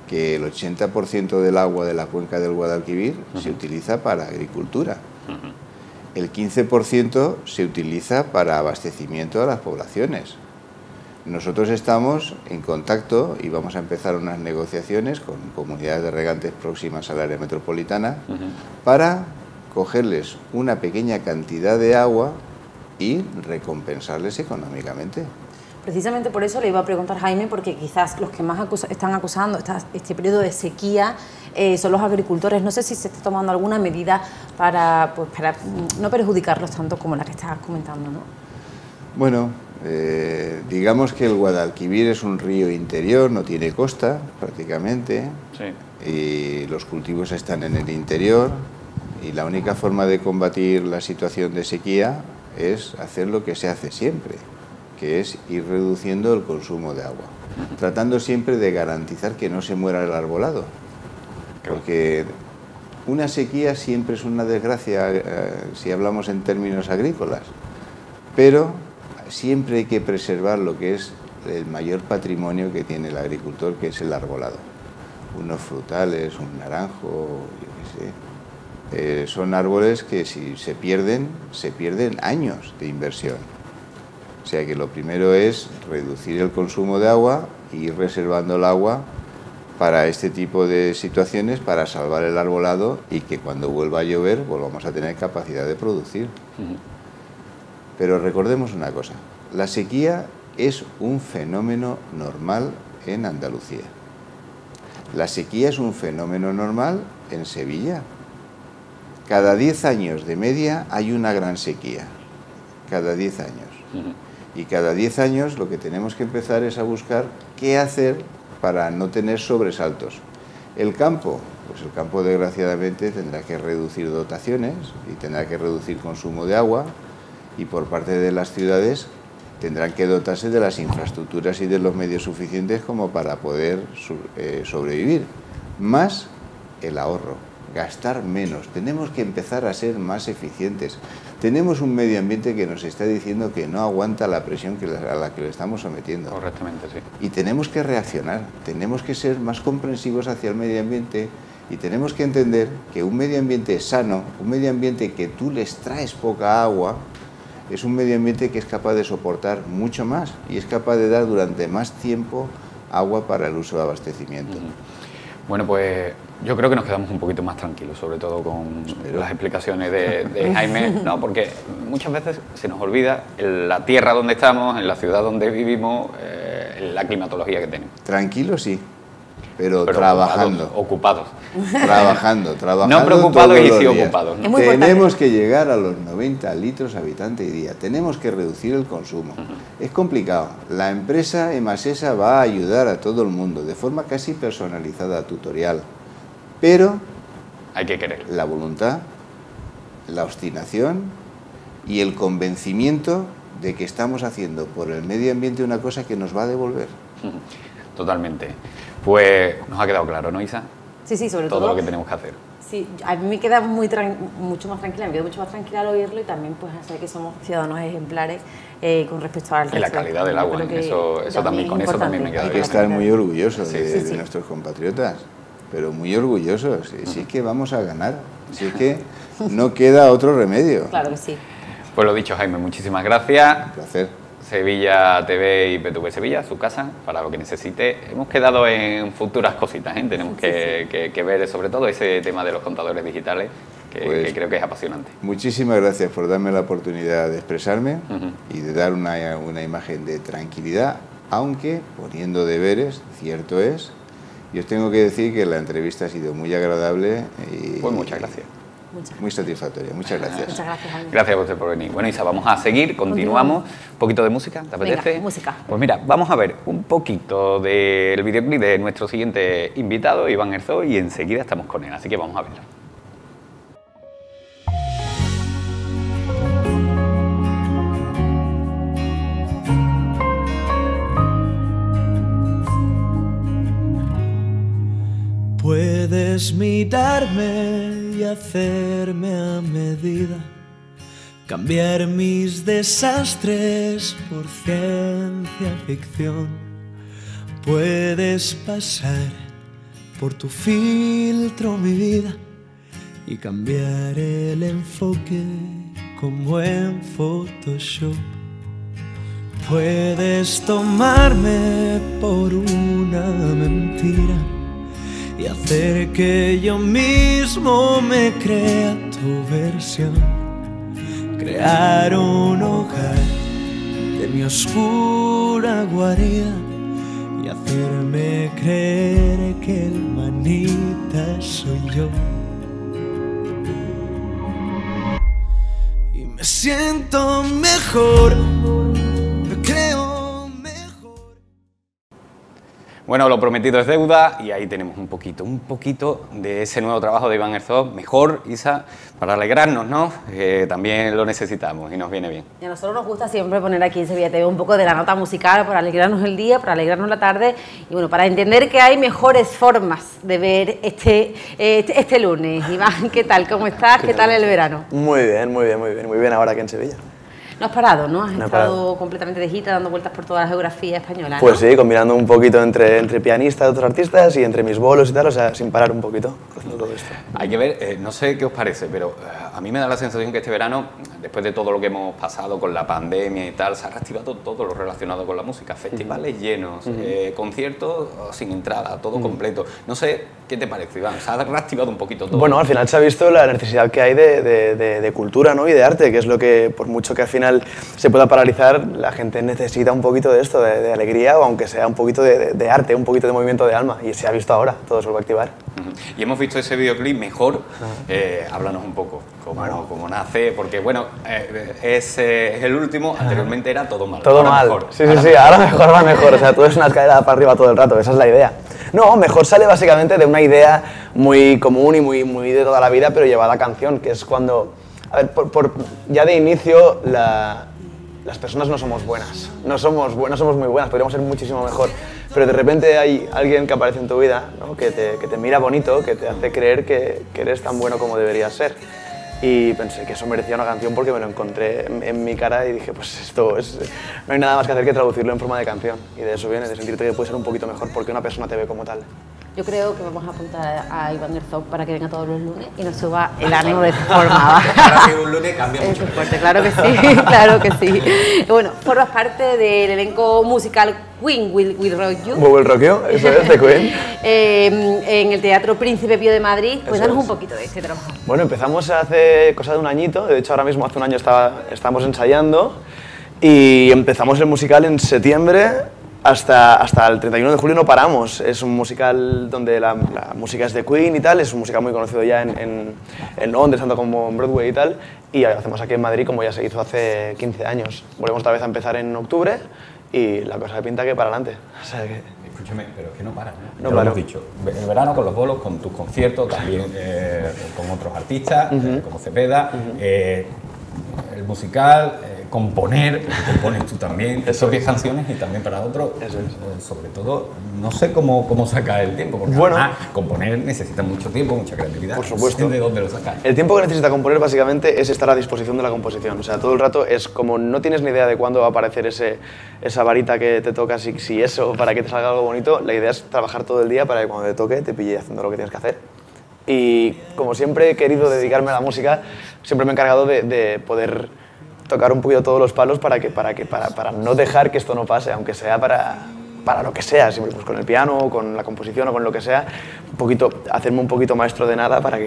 que el 80% del agua de la cuenca del Guadalquivir se utiliza para agricultura. El 15% se utiliza para abastecimiento a las poblaciones. Nosotros estamos en contacto y vamos a empezar unas negociaciones con comunidades de regantes próximas al área metropolitana para cogerles una pequeña cantidad de agua y recompensarles económicamente. Precisamente por eso le iba a preguntar, Jaime, porque quizás los que más están acusando este periodo de sequía son los agricultores. No sé si se está tomando alguna medida para no perjudicarlos tanto como la que estabas comentando, ¿no? Bueno, digamos que el Guadalquivir es un río interior, no tiene costa prácticamente, y los cultivos están en el interior, y la única forma de combatir la situación de sequía es hacer lo que se hace siempre, que es ir reduciendo el consumo de agua, tratando siempre de garantizar que no se muera el arbolado, porque una sequía siempre es una desgracia si hablamos en términos agrícolas, pero siempre hay que preservar lo que es el mayor patrimonio que tiene el agricultor, que es el arbolado. Unos frutales, un naranjo, yo qué sé, son árboles que si se pierden años de inversión. O sea que lo primero es reducir el consumo de agua e ir reservando el agua para este tipo de situaciones, para salvar el arbolado y que cuando vuelva a llover volvamos a tener capacidad de producir. Pero recordemos una cosa, la sequía es un fenómeno normal en Andalucía. La sequía es un fenómeno normal en Sevilla. Cada 10 años de media hay una gran sequía, cada 10 años. Y cada 10 años lo que tenemos que empezar es a buscar qué hacer para no tener sobresaltos. El campo, pues el campo desgraciadamente tendrá que reducir dotaciones y tendrá que reducir consumo de agua, y por parte de las ciudades tendrán que dotarse de las infraestructuras y de los medios suficientes como para poder sobrevivir. Más el ahorro, gastar menos. Tenemos que empezar a ser más eficientes. Tenemos un medio ambiente que nos está diciendo que no aguanta la presión a la que le estamos sometiendo. Correctamente, sí. Y tenemos que reaccionar, tenemos que ser más comprensivos hacia el medio ambiente y tenemos que entender que un medio ambiente sano, un medio ambiente que tú les traes poca agua, es un medio ambiente que es capaz de soportar mucho más y es capaz de dar durante más tiempo agua para el uso de abastecimiento. Bueno, pues yo creo que nos quedamos un poquito más tranquilos, sobre todo con las explicaciones de Jaime, ¿no? Porque muchas veces se nos olvida en la tierra donde estamos, en la ciudad donde vivimos, la climatología que tenemos. Tranquilos sí, pero trabajando. Ocupados. Trabajando. No preocupados y sí ocupados, ¿no? Tenemos que llegar a los 90 litros habitante y día. Tenemos que reducir el consumo. Es complicado. La empresa Emasesa va a ayudar a todo el mundo de forma casi personalizada, tutorial. Pero hay que querer. La voluntad, la obstinación y el convencimiento de que estamos haciendo por el medio ambiente una cosa que nos va a devolver. Totalmente. Pues nos ha quedado claro, ¿no, Isa? Sí, sobre todo lo que tenemos que hacer. Sí, a mí me queda mucho más tranquila, me quedo mucho más tranquila al oírlo y también pues saber que somos ciudadanos ejemplares con respecto al resto. Y la calidad del agua, eso también, con eso también me queda bien. Hay que estar muy orgullosos de nuestros compatriotas, pero muy orgullosos. Si es que vamos a ganar, si es que no queda otro remedio. Claro que sí. Pues lo dicho, Jaime, muchísimas gracias. Un placer. Sevilla TV y PTV Sevilla, su casa, para lo que necesite. Hemos quedado en futuras cositas, ¿eh? Tenemos que ver sobre todo ese tema de los contadores digitales, que creo que es apasionante. Muchísimas gracias por darme la oportunidad de expresarme y de dar una imagen de tranquilidad, aunque poniendo deberes, cierto es. Y os tengo que decir que la entrevista ha sido muy agradable y pues muchas gracias. Muy satisfactoria, muchas gracias. Muchas gracias, Jaime. Gracias a usted por venir. Bueno, Isa, vamos a seguir, continuamos. Un poquito de música, ¿te apetece? Venga, música. Pues mira, vamos a ver un poquito del videoclip de nuestro siguiente invitado, Iván Herzog, y enseguida estamos con él, así que vamos a verlo. Puedes mirarme y hacerme a medida, cambiar mis desastres por ciencia ficción. Puedes pasar por tu filtro mi vida y cambiar el enfoque como en Photoshop. Puedes tomarme por una mentira y hacer que yo mismo me crea tu versión, crear un hogar de mi oscura guarida y hacerme creer que el manita soy yo. Y me siento mejor, me creo. Bueno, lo prometido es deuda y ahí tenemos un poquito de ese nuevo trabajo de Iván Herzog. Mejor, Isa, para alegrarnos, ¿no? También lo necesitamos y nos viene bien. Y a nosotros nos gusta siempre poner aquí en Sevilla TV un poco de la nota musical para alegrarnos el día, para alegrarnos la tarde y bueno, para entender que hay mejores formas de ver este lunes. Iván, ¿qué tal? ¿Cómo estás? ¿Qué tal el verano? Muy bien ahora aquí en Sevilla. No has parado, ¿no? Has estado completamente de gira, dando vueltas por toda la geografía española, ¿no? Pues sí, combinando un poquito entre pianistas de otros artistas y entre mis bolos y tal, o sea, sin parar un poquito haciendo todo esto. Hay que ver, no sé qué os parece, pero a mí me da la sensación que este verano, después de todo lo que hemos pasado con la pandemia y tal, se ha reactivado todo lo relacionado con la música. Festivales llenos, conciertos sin entrada, todo completo. No sé, ¿qué te parece, Iván? Se ha reactivado un poquito todo. Bueno, al final se ha visto la necesidad que hay de cultura, ¿no? Y de arte, que es lo que, por mucho que al final se pueda paralizar, la gente necesita un poquito de esto, de alegría, o aunque sea un poquito de arte, un poquito de movimiento de alma, y se ha visto ahora, todo se va a activar. Y hemos visto ese videoclip mejor, háblanos un poco, cómo nace, porque bueno, es el último, anteriormente era todo mal. Todo mal, mejor. Sí, ahora mejor va mejor, o sea, todo es una escalera para arriba todo el rato, esa es la idea. No, mejor sale básicamente de una idea muy común y muy de toda la vida, pero llevada a canción, que es cuando... A ver, ya de inicio las personas no somos buenas, no somos muy buenas, podríamos ser muchísimo mejor, pero de repente hay alguien que aparece en tu vida, ¿no? que te mira bonito, que te hace creer que eres tan bueno como deberías ser. Y pensé que eso merecía una canción porque me lo encontré en mi cara y dije, pues esto no hay nada más que hacer que traducirlo en forma de canción. Y de eso viene, de sentirte que puedes ser un poquito mejor porque una persona te ve como tal. Yo yo creo que vamos a apuntar a Iván Herzog para que venga todos los lunes y nos suba el ánimo de esta forma. Ahora que un lunes cambia mucho. Es fuerte, claro que sí, claro que sí. Bueno, formas parte del elenco musical Queen Will Rock You. Will Rock You, eso es, de Queen. En el Teatro Príncipe Pío de Madrid. Pues Eso danos es. un poquito de este trabajo. Bueno, empezamos hace cosa de un añito, de hecho ahora mismo hace un año estábamos ensayando y empezamos el musical en septiembre hasta el 31 de julio no paramos. Es un musical donde la música es de Queen y tal, es un musical muy conocido ya en Londres, tanto como en Broadway y tal, y lo hacemos aquí en Madrid como ya se hizo hace 15 años. Volvemos otra vez a empezar en octubre y la cosa pinta que para adelante. O sea que... Escúchame, pero es que no paras, ¿no? No Ya lo paro. hemos dicho. El verano con los bolos, con tus conciertos, también con otros artistas, como Cepeda, el musical, componer, porque compones tú también, tus propias canciones y también para otros. Sobre todo, no sé cómo sacar el tiempo, porque Bueno. además, componer necesita mucho tiempo, mucha creatividad. Por supuesto. No sé de dónde lo sacas. El tiempo que necesita componer básicamente es estar a disposición de la composición. O sea, todo el rato es como no tienes ni idea de cuándo va a aparecer esa varita que te toca, si eso, para que te salga algo bonito. La idea es trabajar todo el día para que cuando te toque te pille haciendo lo que tienes que hacer. Y como siempre he querido dedicarme a la música, siempre me he encargado de poder tocar un poquito todos los palos para no dejar que esto no pase, aunque sea para lo que sea, siempre pues con el piano, con la composición o con lo que sea, hacerme un poquito maestro de nada para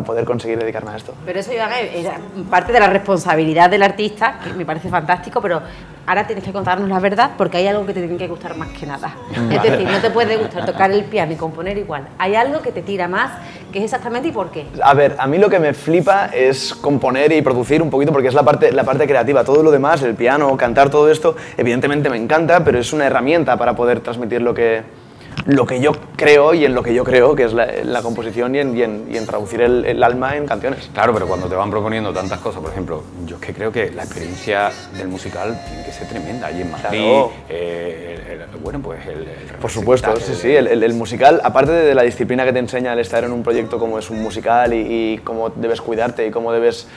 poder conseguir dedicarme a esto. Pero eso, Iván, es parte de la responsabilidad del artista, que me parece fantástico, pero ahora tienes que contarnos la verdad porque hay algo que te tiene que gustar más que nada. Es decir, no te puede gustar tocar el piano y componer igual. Hay algo que te tira más, que es exactamente y por qué. A ver, a mí lo que me flipa es componer y producir un poquito porque es la parte creativa. Todo lo demás, el piano, cantar, todo esto, evidentemente me encanta, pero es una herramienta para poder transmitir lo que yo creo y en lo que yo creo, que es la composición y en traducir el alma en canciones. Claro, pero cuando te van proponiendo tantas cosas, por ejemplo, yo es que creo que la experiencia del musical tiene que ser tremenda. Allí en Madrid, Claro. bueno, pues Por supuesto, representar sí, el musical, aparte de la disciplina que te enseña el estar en un proyecto como es un musical y cómo debes cuidarte y cómo debes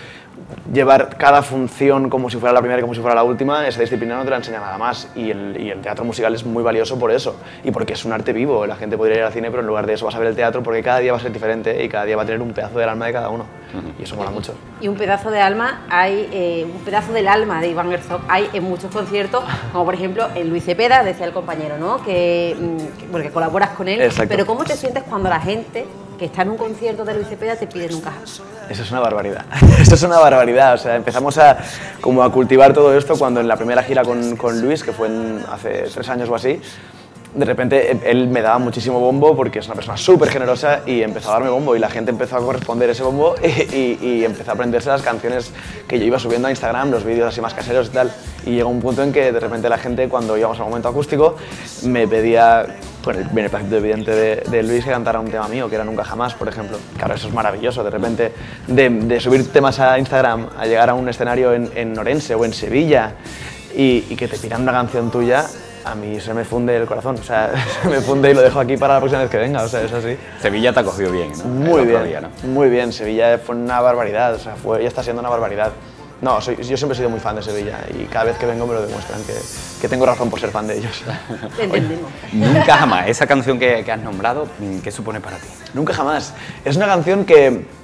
llevar cada función como si fuera la primera y como si fuera la última, esa disciplina no te la enseña nada más y el teatro musical es muy valioso por eso y porque es un arte vivo. La gente podría ir al cine, pero en lugar de eso vas a ver el teatro porque cada día va a ser diferente y cada día va a tener un pedazo del alma de cada uno y eso mola mucho. Y un pedazo de alma un pedazo del alma de Iván Herzog hay en muchos conciertos, como por ejemplo en Luis Cepeda, decía el compañero, ¿no? que colaboras con él. Exacto. Pero ¿cómo te sientes cuando la gente que está en un concierto de Luis Cepeda te pide nunca jamás? Eso es una barbaridad. Eso es una barbaridad. O sea, empezamos a cultivar todo esto cuando en la primera gira con Luis, que fue hace 3 años o así, de repente él me daba muchísimo bombo porque es una persona súper generosa y empezó a darme bombo y la gente empezó a corresponder ese bombo y empezó a aprenderse las canciones que yo iba subiendo a Instagram, los vídeos así más caseros y tal. Y llegó un punto en que de repente la gente, cuando íbamos al momento acústico, me pedía, con el beneplácito evidente de Luis, que cantara un tema mío, que era Nunca Jamás, por ejemplo. Claro, eso es maravilloso, de repente de subir temas a Instagram a llegar a un escenario en Orense o en Sevilla y que te pidan una canción tuya. A mí se me funde el corazón, o sea, se me funde y lo dejo aquí para la próxima vez que venga, o sea, es así. Sevilla te acogió bien, ¿no? Muy El otro bien, día, ¿no? muy bien. Sevilla fue una barbaridad, o sea, ya está siendo una barbaridad. No, yo siempre he sido muy fan de Sevilla y cada vez que vengo me lo demuestran que tengo razón por ser fan de ellos. Te entendemos. Nunca jamás. Esa canción que has nombrado, ¿qué supone para ti? Nunca jamás. Es una canción que...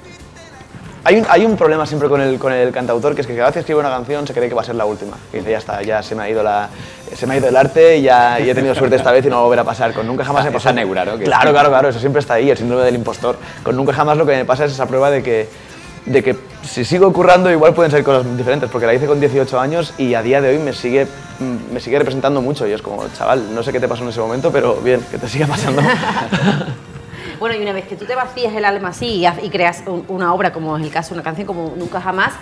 Hay un problema siempre con el cantautor, que es que cada vez que escribe una canción se cree que va a ser la última. Y dice, ya está, ya se me ha ido el arte y he tenido suerte esta vez y no va a volver a pasar. Con Nunca Jamás me pasa... Esa neura, ¿no? Claro, eso siempre está ahí, el síndrome del impostor. Con Nunca Jamás lo que me pasa es esa prueba de que si sigo currando igual pueden ser cosas diferentes, porque la hice con 18 años y a día de hoy me sigue representando mucho y es como, chaval, no sé qué te pasó en ese momento, pero bien, que te siga pasando. Bueno, y una vez que tú te vacías el alma así y creas una obra, como es el caso, una canción como Nunca Jamás,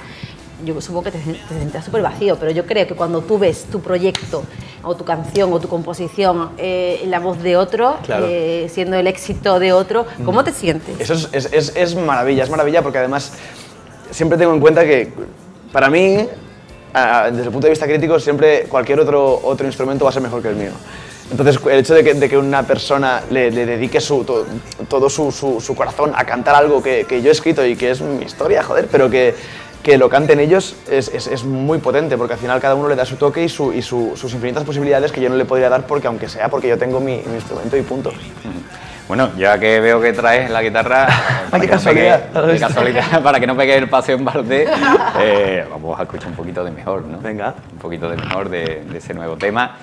yo supongo que te sentirás súper vacío, pero yo creo que cuando tú ves tu proyecto o tu canción o tu composición en la voz de otro, Claro. Siendo el éxito de otro, ¿cómo te sientes? Eso es maravilla porque además siempre tengo en cuenta que para mí, desde el punto de vista crítico, siempre cualquier otro instrumento va a ser mejor que el mío. Entonces, el hecho de que una persona le dedique todo su corazón a cantar algo que yo he escrito y que es mi historia, joder, pero que que lo canten ellos es muy potente, porque al final cada uno le da su toque y sus infinitas posibilidades que yo no le podría dar porque aunque sea, porque yo tengo mi instrumento y punto. Bueno, ya que veo que traes la guitarra, qué casualidad. Para que no pegue el paseo en Valdés, vamos a escuchar un poquito de Mejor, ¿no? Venga. Un poquito de Mejor de ese nuevo tema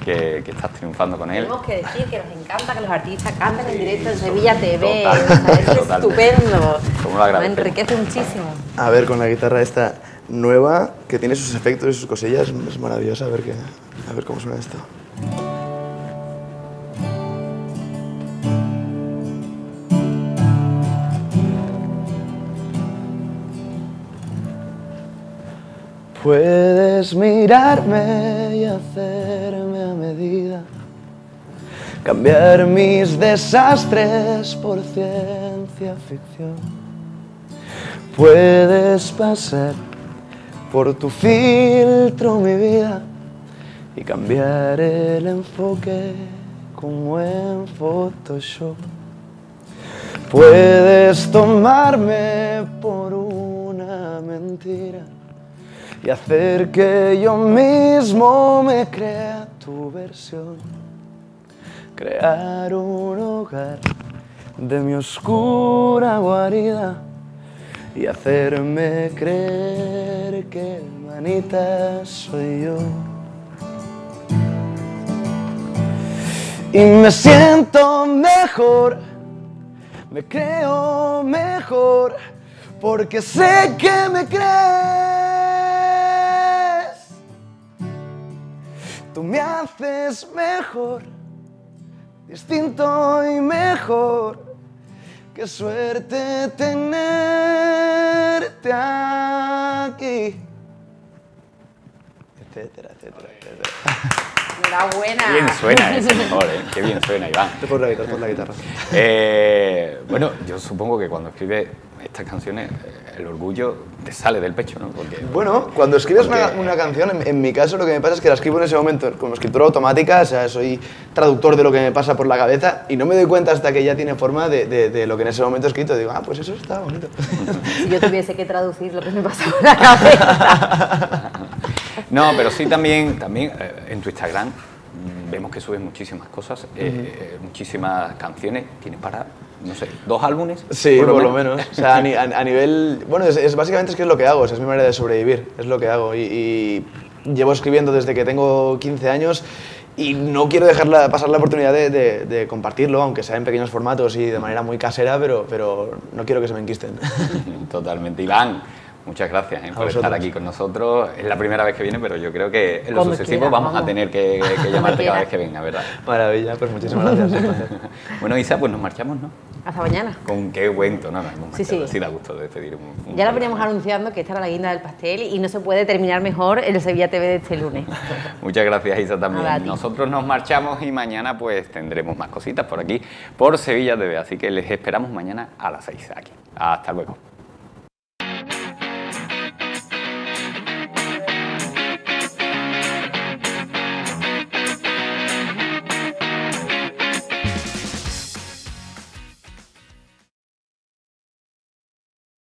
que estás triunfando con él. Tenemos que decir que nos encanta que los artistas canten en directo en Sevilla TV. Totalmente, Es totalmente. estupendo. ¿Cómo lo Me agradecemos? enriquece muchísimo. A ver, con la guitarra esta nueva, que tiene sus efectos y sus cosillas, es maravillosa, a ver cómo suena esto. Puedes mirarme y hacerme a medida, cambiar mis desastres por ciencia ficción. Puedes pasar por tu filtro mi vida y cambiar el enfoque como en Photoshop. Puedes tomarme por una mentira y hacer que yo mismo me crea tu versión. Crear un hogar de mi oscura guarida y hacerme creer que el manita soy yo. Y me siento mejor, me creo mejor, porque sé que me crees. Tú me haces mejor, distinto y mejor. Qué suerte tenerte aquí. Etcétera, etcétera, etcétera. Enhorabuena. Qué bien suena ese Mejor, ¿eh? Qué bien suena, Iván. Por la guitarra. Bueno, yo supongo que cuando escribes estas canciones, el orgullo te sale del pecho, ¿no? Porque, Bueno, cuando escribes porque- una canción, en mi caso lo que me pasa es que la escribo en ese momento como escritura automática, o sea, soy traductor de lo que me pasa por la cabeza y no me doy cuenta hasta que ya tiene forma de lo que en ese momento he escrito. Digo, pues eso está bonito. Si yo tuviese que traducir lo que me pasa por la cabeza. No, pero sí también en tu Instagram vemos que subes muchísimas cosas, muchísimas canciones. ¿Tienes para, no sé, 2 álbumes? Sí, por lo menos. O sea, a nivel... Bueno, básicamente es que es lo que hago, es mi manera de sobrevivir, es lo que hago. Y llevo escribiendo desde que tengo 15 años y no quiero pasar la oportunidad de compartirlo, aunque sea en pequeños formatos y de manera muy casera, pero no quiero que se me enquisten. Totalmente. Iván, muchas gracias por vosotros. estar aquí con nosotros. Es la primera vez que viene, pero yo creo que en lo Cuando sucesivo quieras, vamos a vamos. tener que llamarte cada quieras. vez que venga, ¿verdad? Maravilla, pues muchísimas gracias. Bueno, Isa, pues nos marchamos, ¿no? Hasta mañana. Con qué cuento, ¿no? Nos hemos Sí, marchado. sí. Sí da gusto despedir un Ya lo programa. veníamos anunciando que esta era la guinda del pastel y no se puede terminar mejor el Sevilla TV de este lunes. Muchas gracias, Isa, también. Nada, a ti. Nosotros nos marchamos y mañana pues tendremos más cositas por aquí, por Sevilla TV. Así que les esperamos mañana a las 6 aquí. Hasta luego.